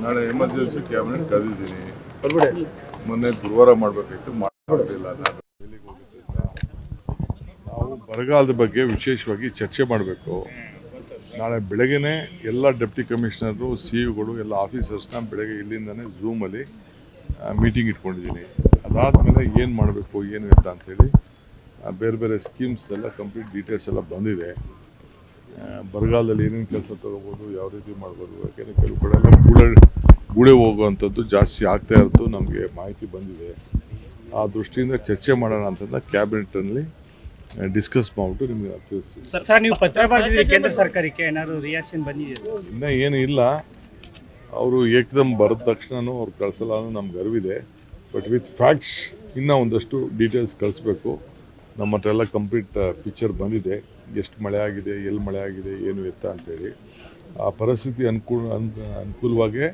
ನಾಳೆ emergency cabinet ಕರೆದಿದ್ದೀನಿ. ಮೊನ್ನೆ ಗುರುವಾರ ಮಾಡಬೇಕಾಗಿತ್ತು, ಮಾಡಲಿಲ್ಲ. ನಾನು ದೆಹಲಿಗೆ ಹೋಗಿದ್ದರಿಂದ ನಾವು ಬರಗಾಲದ ಬಗ್ಗೆ ವಿಶೇಷವಾಗಿ ಚರ್ಚೆ ಮಾಡಬೇಕು. ನಾಳೆ ಬೆಳಗ್ಗೆನೇ ಎಲ್ಲ ಡೆಪ್ಟಿ ಕಮಿಷನರು, CEOಗಳು ಎಲ್ಲ ಆಫೀಸರ್ಸ್ನ ಬೆಳಗ್ಗೆ ಇಲ್ಲಿಂದನೇ ಝೂಮಲ್ಲಿ ಮೀಟಿಂಗ್ ಇಟ್ಕೊಂಡಿದ್ದೀನಿ. ಅದಾದಮೇಲೆ ಏನು ಮಾಡಬೇಕು ಏನು ಎತ್ತ ಅಂಥೇಳಿ ಬೇರೆ ಬೇರೆ ಸ್ಕೀಮ್ಸ್ ಎಲ್ಲ ಕಂಪ್ಲೀಟ್ ಡೀಟೇಲ್ಸ್ ಎಲ್ಲ ಬಂದಿದೆ. ಬರಗಾಲದಲ್ಲಿ ಏನೇನು ಕೆಲಸ ತೊಗೋಬೋದು, ಯಾವ ರೀತಿ ಮಾಡ್ಬೋದು, ಯಾಕೆಂದರೆ ಕೆಲವು ಕಡೆ ಎಲ್ಲ ಗೂಳೆ ಹೋಗುವಂಥದ್ದು ಜಾಸ್ತಿ ಆಗ್ತಾ ಇರೋದು ನಮಗೆ ಮಾಹಿತಿ ಬಂದಿದೆ. ಆ ದೃಷ್ಟಿಯಿಂದ ಚರ್ಚೆ ಮಾಡೋಣ ಅಂತಂದ ಕ್ಯಾಬಿನೆಟ್ನಲ್ಲಿ ಡಿಸ್ಕಸ್ ಮಾಡಿಬಿಟ್ಟು ನಿಮಗೆ ತಿಳಿಸ್ತೀವಿ. ಸರ್, ನೀವು ಪತ್ರ ಬರೆದಿದ್ದೀರಿ ಕೇಂದ್ರ ಸರ್ಕಾರಕ್ಕೆ, ಏನಾದ್ರು ರಿಯಾಕ್ಷನ್ ಬಂದಿದೆ? ಇನ್ನೂ ಏನು ಇಲ್ಲ. ಅವರು ಏಕದಮ್ ಬರೆದ ತಕ್ಷಣವೂ ಅವ್ರು ಕಳಿಸಲ್ಲ ಅನ್ನೋ ನಮ್ಗೆ ಅರಿವಿದೆ. ಬಟ್ ವಿತ್ ಫ್ಯಾಕ್ಟ್ಸ್ ಇನ್ನೂ ಒಂದಷ್ಟು ಡೀಟೇಲ್ಸ್ ಕಳಿಸ್ಬೇಕು. ನಮ್ಮ ಹತ್ರ ಎಲ್ಲ ಕಂಪ್ಲೀಟ್ ಪಿಕ್ಚರ್ ಬಂದಿದೆ, ಎಷ್ಟು ಮಳೆ ಆಗಿದೆ, ಎಲ್ಲಿ ಮಳೆ ಆಗಿದೆ, ಏನು ಎತ್ತ ಅಂತೇಳಿ. ಆ ಪರಿಸ್ಥಿತಿ ಅನುಕೂಲವಾಗಿ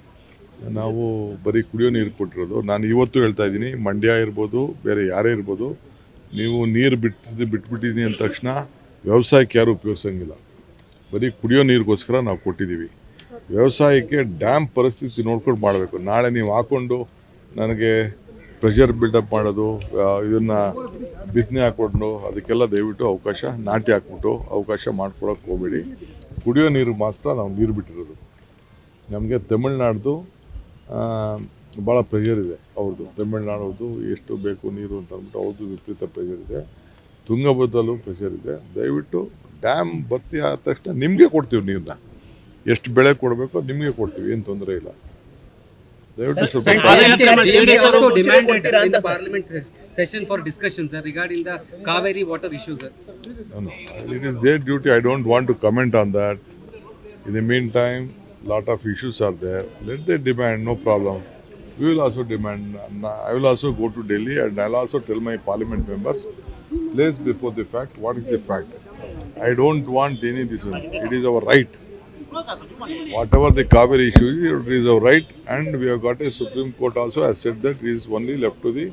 ನಾವು ಬರೀ ಕುಡಿಯೋ ನೀರು ಕೊಟ್ಟಿರೋದು. ನಾನು ಇವತ್ತು ಹೇಳ್ತಾ ಇದ್ದೀನಿ, ಮಂಡ್ಯ ಇರ್ಬೋದು, ಬೇರೆ ಯಾರೇ ಇರ್ಬೋದು, ನೀವು ನೀರು ಬಿಟ್ಬಿಟ್ಟಿದ್ದೀನಿ ಅಂದ ತಕ್ಷಣ ವ್ಯವಸಾಯಕ್ಕೆ ಯಾರು ಉಪಯೋಗಿಸೋಂಗಿಲ್ಲ. ಬರೀ ಕುಡಿಯೋ ನೀರಿಗೋಸ್ಕರ ನಾವು ಕೊಟ್ಟಿದ್ದೀವಿ. ವ್ಯವಸಾಯಕ್ಕೆ ಡ್ಯಾಮ್ ಪರಿಸ್ಥಿತಿ ನೋಡ್ಕೊಂಡು ಮಾಡಬೇಕು. ನಾಳೆ ನೀವು ಹಾಕ್ಕೊಂಡು ನನಗೆ ಪ್ರೆಷರ್ ಬಿಲ್ಡಪ್ ಮಾಡೋದು, ಇದನ್ನು ಬಿತ್ತನೆ ಹಾಕ್ಕೊಂಡು ಅದಕ್ಕೆಲ್ಲ ದಯವಿಟ್ಟು ಅವಕಾಶ, ನಾಟಿ ಹಾಕ್ಬಿಟ್ಟು ಅವಕಾಶ ಮಾಡ್ಕೊಳಕ್ಕೆ ಹೋಗಬೇಡಿ. ಕುಡಿಯೋ ನೀರು ಮಾತ್ರ ನಾವು ನೀರು ಬಿಟ್ಟಿರೋದು. ನಮಗೆ ತಮಿಳ್ನಾಡ್ದು ಭಾಳ ಪ್ರೆಷರ್ ಇದೆ. ಅವ್ರದ್ದು ತಮಿಳ್ನಾಡೋದು ಎಷ್ಟು ಬೇಕು ನೀರು ಅಂತ ಅಂದ್ಬಿಟ್ಟು ಅವ್ರದ್ದು ವಿಪರೀತ ಪ್ರೆಷರ್ ಇದೆ. ತುಂಗಭದ್ರಲ್ಲೂ ಪ್ರೆಷರ್ ಇದೆ. ದಯವಿಟ್ಟು ಡ್ಯಾಮ್ ಭರ್ತಿ ಆದ ತಕ್ಷಣ ನಿಮಗೆ ಕೊಡ್ತೀವಿ ನೀರನ್ನ. ಎಷ್ಟು ಬೆಳೆ ಕೊಡಬೇಕೋ ನಿಮಗೆ ಕೊಡ್ತೀವಿ, ಏನು ತೊಂದರೆ ಇಲ್ಲ. ದಯವಿಟ್ಟು ಸ್ವಲ್ಪ it is their duty. I don't want to comment on that. In the meantime, lot of issues are there. Let them demand, no problem. We will also demand. I will also go to Delhi and I'll also tell my parliament members, place before the fact, what is the fact. I don't want any this one. It is our right. Whatever the Kaveri issue is, it is our right, and we have got a Supreme Court also has said that it is only left to the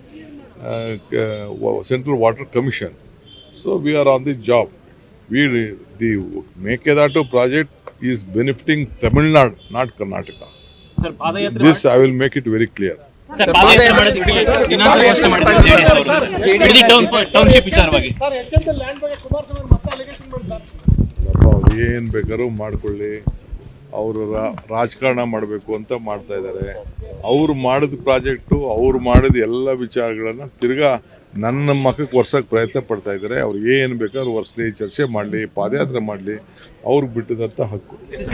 Central Water Commission. So we are on the job. The Mekedatu project is benefiting Tamil Nadu, not Karnataka. Sir, this I will make it very clear. Sir, township ವಿಚಾರವಾಗಿ ಅವ್ರು ಏನು ಬೇಕಾದ್ರೂ ಮಾಡ್ಕೊಳ್ಳಿ. ಅವರು ರಾಜಕಾರಣ ಮಾಡಬೇಕು ಅಂತ ಮಾಡ್ತಾ ಇದ್ದಾರೆ. ಅವ್ರು ಮಾಡಿದ ಪ್ರಾಜೆಕ್ಟು, ಅವ್ರು ಮಾಡಿದ ಎಲ್ಲ ವಿಚಾರಗಳನ್ನು ತಿರ್ಗಾ ನನ್ನ ಮಕ್ಕಕ್ಕೆ ವರ್ಷಕ್ಕೆ ಪ್ರಯತ್ನ ಪಡ್ತಾ ಇದ್ದಾರೆ. ಅವ್ರು ಏನು ಬೇಕಾದ್ರೂ ವರ್ಷಲಿ ಚರ್ಚೆ ಮಾಡಲಿ, ಪಾದಯಾತ್ರೆ ಮಾಡಲಿ, ಅವ್ರಿಗೆ ಬಿಟ್ಟಿದಂಥ ಹಕ್ಕು.